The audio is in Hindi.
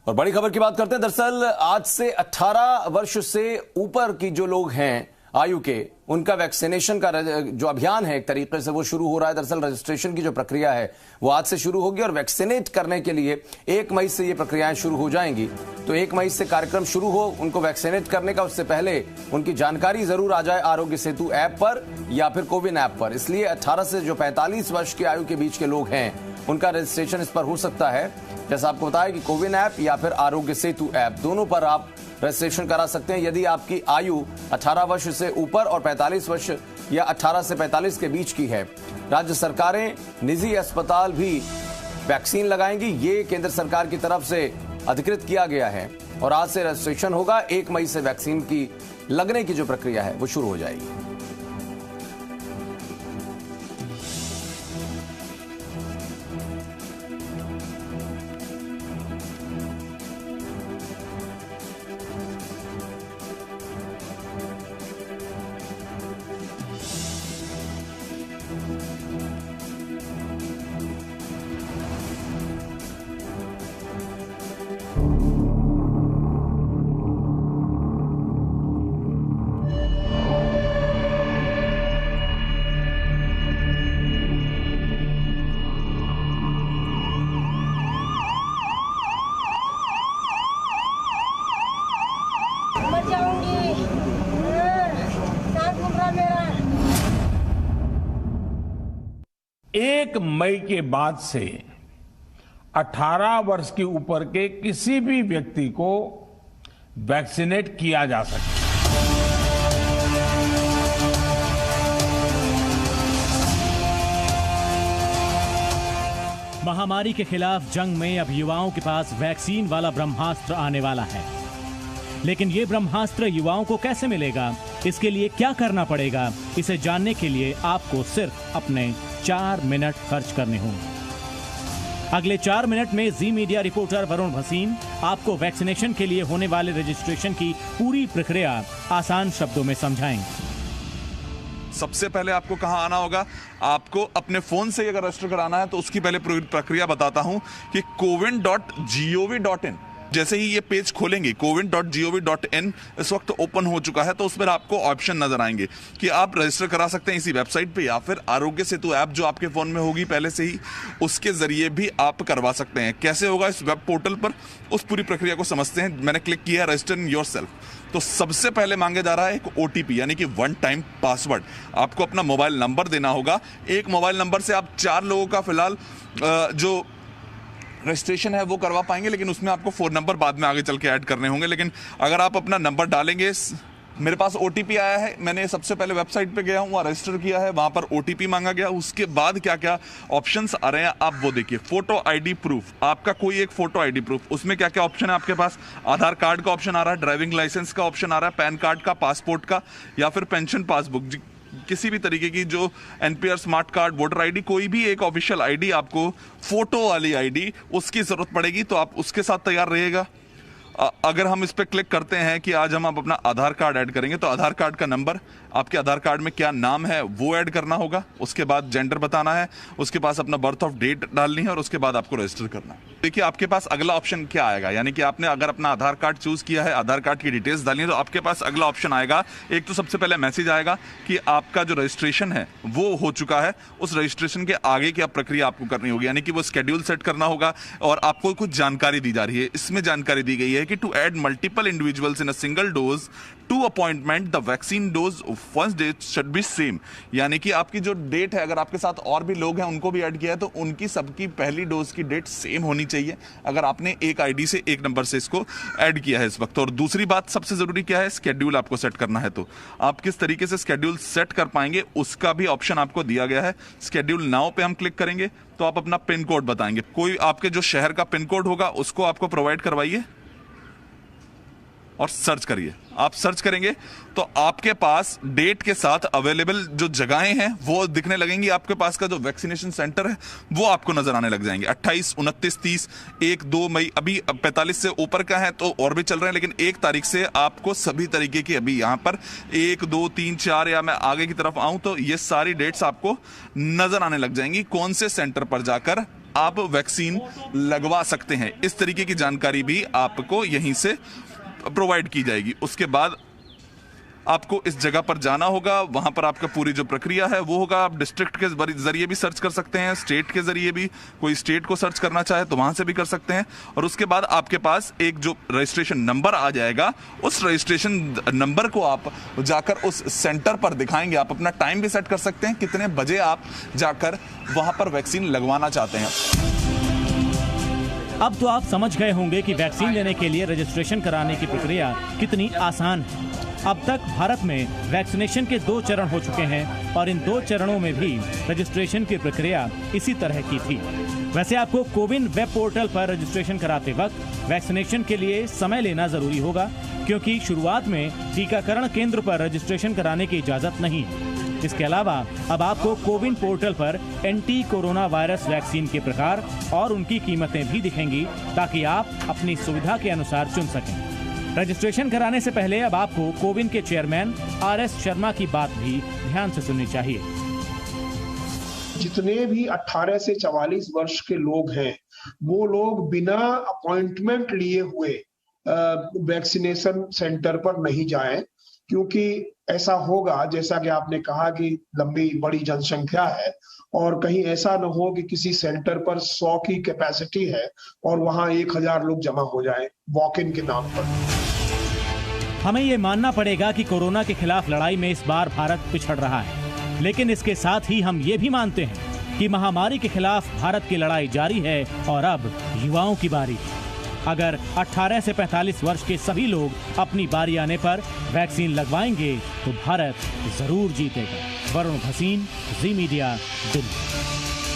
और बड़ी खबर की बात करते हैं। दरअसल आज से 18 वर्ष से ऊपर की जो लोग हैं आयु के, उनका वैक्सीनेशन का जो अभियान है एक तरीके से वो शुरू हो रहा है। दरअसल रजिस्ट्रेशन की जो प्रक्रिया है वो आज से शुरू होगी और वैक्सीनेट करने के लिए 1 मई से ये प्रक्रियाएं शुरू हो जाएंगी। तो 1 मई से कार्यक्रम शुरू हो उनको वैक्सीनेट करने का, उससे पहले उनकी जानकारी जरूर आ जाए आरोग्य सेतु ऐप पर या फिर कोविन ऐप पर। इसलिए 18 से जो 45 वर्ष की आयु के बीच के लोग हैं उनका रजिस्ट्रेशन इस पर हो सकता है। जैसा आपको बताया कि कोविन ऐप या फिर आरोग्य सेतु ऐप, दोनों पर आप रजिस्ट्रेशन करा सकते हैं यदि आपकी आयु 18 वर्ष से ऊपर और 45 वर्ष या 18 से 45 के बीच की है। राज्य सरकारें, निजी अस्पताल भी वैक्सीन लगाएंगी, ये केंद्र सरकार की तरफ से अधिकृत किया गया है और आज से रजिस्ट्रेशन होगा। 1 मई से वैक्सीन की लगने की जो प्रक्रिया है वो शुरू हो जाएगी। एक मई के बाद से 18 वर्ष के ऊपर के किसी भी व्यक्ति को वैक्सीनेट किया जा सकता है। महामारी के खिलाफ जंग में अब युवाओं के पास वैक्सीन वाला ब्रह्मास्त्र आने वाला है। लेकिन ये ब्रह्मास्त्र युवाओं को कैसे मिलेगा, इसके लिए क्या करना पड़ेगा, इसे जानने के लिए आपको सिर्फ अपने 4 मिनट खर्च करने होंगे। अगले 4 मिनट में जी मीडिया रिपोर्टर वरुण भसीन आपको वैक्सीनेशन के लिए होने वाले रजिस्ट्रेशन की पूरी प्रक्रिया आसान शब्दों में समझाएंगे। सबसे पहले आपको कहां आना होगा, आपको अपने फोन से अगर रजिस्टर कराना है तो उसकी पहले पूरी प्रक्रिया बताता हूं कि cowin.gov.in, जैसे ही ये पेज खोलेंगे cowin.gov.in इस वक्त ओपन हो चुका है, तो उस पर आपको ऑप्शन नजर आएंगे कि आप रजिस्टर करा सकते हैं इसी वेबसाइट पे या फिर आरोग्य सेतु ऐप जो आपके फोन में होगी पहले से ही, उसके जरिए भी आप करवा सकते हैं। कैसे होगा इस वेब पोर्टल पर, उस पूरी प्रक्रिया को समझते हैं। मैंने क्लिक किया रजिस्टर योरसेल्फ, तो सबसे पहले मांगे जा रहा है एक OTP यानी कि 1 टाइम पासवर्ड। आपको अपना मोबाइल नंबर देना होगा। एक मोबाइल नंबर से आप 4 लोगों का फिलहाल जो रजिस्ट्रेशन है वो करवा पाएंगे, लेकिन उसमें आपको 4 नंबर बाद में आगे चल के ऐड करने होंगे। लेकिन अगर आप अपना नंबर डालेंगे, मेरे पास OTP आया है, मैंने सबसे पहले वेबसाइट पे गया हूँ, वहाँ रजिस्टर किया है, वहाँ पर OTP मांगा गया। उसके बाद क्या क्या ऑप्शंस आ रहे हैं आप वो देखिए। फोटो ID प्रूफ, आपका कोई एक फोटो ID प्रूफ, उसमें क्या क्या ऑप्शन है आपके पास। आधार कार्ड का ऑप्शन आ रहा है, ड्राइविंग लाइसेंस का ऑप्शन आ रहा है, पैन कार्ड का, पासपोर्ट का या फिर पेंशन पासबुक, किसी भी तरीके की जो NPR smart card, voter ID, कोई भी एक ऑफिशियल ID, आपको फोटो वाली ID उसकी जरूरत पड़ेगी, तो आप उसके साथ तैयार रहिएगा। अगर हम इस पे क्लिक करते हैं कि आज हम अपना आधार कार्ड ऐड करेंगे, तो आधार कार्ड का नंबर, आपके आधार कार्ड में क्या नाम है वो ऐड करना होगा। उसके बाद जेंडर बताना है, उसके पास अपना बर्थ ऑफ डेट डालनी है और उसके बाद आपको रजिस्टर करना है। देखिए आपके पास अगला ऑप्शन क्या आएगा, यानी कि आपने अगर अपना आधार कार्ड चूज किया है, आधार कार्ड की डिटेल्स डालनी है, तो आपके पास अगला ऑप्शन आएगा। एक तो सबसे पहले मैसेज आएगा कि आपका जो रजिस्ट्रेशन है वो हो चुका है। उस रजिस्ट्रेशन के आगे क्या प्रक्रिया आपको करनी होगी, यानी कि वो शेड्यूल सेट करना होगा और आपको कुछ जानकारी दी जा रही है। इसमें जानकारी दी गई है कि to add multiple individuals in a single dose to appointment the vaccine dose first date should be same, यानी कि आपकी जो डेट है, अगर आपके साथ और भी लोग हैं उनको भी ऐड किया है तो उनकी सबकी पहली डोज की डेट सेम होनी चाहिए, अगर आपने एक ID से, एक नंबर से इसको ऐड किया है इस वक्त। और दूसरी बात सबसे जरूरी क्या है, स्केड्यूल आपको सेट करना है। तो आप किस तरीके से स्केड्यूल सेट कर पाएंगे उसका भी ऑप्शन आपको दिया गया है। स्केड्यूल नाउ पे हम क्लिक करेंगे तो आप अपना पिन कोड बताएंगे, कोई आपके जो शहर का पिन कोड होगा उसको आपको प्रोवाइड करवाइए और सर्च करिए। आप सर्च करेंगे तो आपके पास डेट के साथ अवेलेबल जो जगहें हैं वो दिखने लगेंगी। आपके पास का जो वैक्सीनेशन सेंटर है वो आपको नजर आने लग जाएंगे। 28, 29, 30, 1, 2 मई, अभी 45 से ऊपर का है तो और भी चल रहे हैं, लेकिन 1 तारीख से आपको सभी तरीके की, अभी यहाँ पर 1, 2, 3, 4 या मैं आगे की तरफ आऊं तो ये सारी डेट्स आपको नजर आने लग जाएंगी, कौन से सेंटर पर जाकर आप वैक्सीन लगवा सकते हैं। इस तरीके की जानकारी भी आपको यहीं से प्रोवाइड की जाएगी। उसके बाद आपको इस जगह पर जाना होगा, वहां पर आपका पूरी जो प्रक्रिया है वो होगा। आप डिस्ट्रिक्ट के जरिए भी सर्च कर सकते हैं, स्टेट के जरिए भी, कोई स्टेट को सर्च करना चाहे तो वहां से भी कर सकते हैं। और उसके बाद आपके पास एक जो रजिस्ट्रेशन नंबर आ जाएगा, उस रजिस्ट्रेशन नंबर को आप जाकर उस सेंटर पर दिखाएंगे। आप अपना टाइम भी सेट कर सकते हैं, कितने बजे आप जाकर वहां पर वैक्सीन लगवाना चाहते हैं। अब तो आप समझ गए होंगे कि वैक्सीन लेने के लिए रजिस्ट्रेशन कराने की प्रक्रिया कितनी आसान है। अब तक भारत में वैक्सीनेशन के 2 चरण हो चुके हैं और इन 2 चरणों में भी रजिस्ट्रेशन की प्रक्रिया इसी तरह की थी। वैसे आपको कोविन वेब पोर्टल पर रजिस्ट्रेशन कराते वक्त वैक्सीनेशन के लिए समय लेना जरूरी होगा, क्योंकि शुरुआत में टीकाकरण केंद्र पर रजिस्ट्रेशन कराने की इजाजत नहीं है। इसके अलावा अब आपको कोविन पोर्टल पर एंटी कोरोना वायरस वैक्सीन के प्रकार और उनकी कीमतें भी दिखेंगी, ताकि आप अपनी सुविधा के अनुसार चुन सकें। रजिस्ट्रेशन कराने से पहले अब आपको कोविन के चेयरमैन RS शर्मा की बात भी ध्यान से सुननी चाहिए। जितने भी 18 से 44 वर्ष के लोग हैं, वो लोग बिना अपॉइंटमेंट लिए हुए वैक्सीनेशन सेंटर पर नहीं जाएं, क्योंकि ऐसा होगा जैसा कि आपने कहा कि लंबी बड़ी जनसंख्या है और कहीं ऐसा न हो कि किसी सेंटर पर 100 की कैपेसिटी है और वहां 1000 लोग जमा हो जाएं वॉक इन के नाम पर। हमें ये मानना पड़ेगा कि कोरोना के खिलाफ लड़ाई में इस बार भारत पिछड़ रहा है, लेकिन इसके साथ ही हम ये भी मानते हैं कि महामारी के खिलाफ भारत की लड़ाई जारी है और अब युवाओं की बारी है। अगर 18 से 45 वर्ष के सभी लोग अपनी बारी आने पर वैक्सीन लगवाएंगे तो भारत जरूर जीतेगा। वरुण भसीन, जी मीडिया, दिल्ली।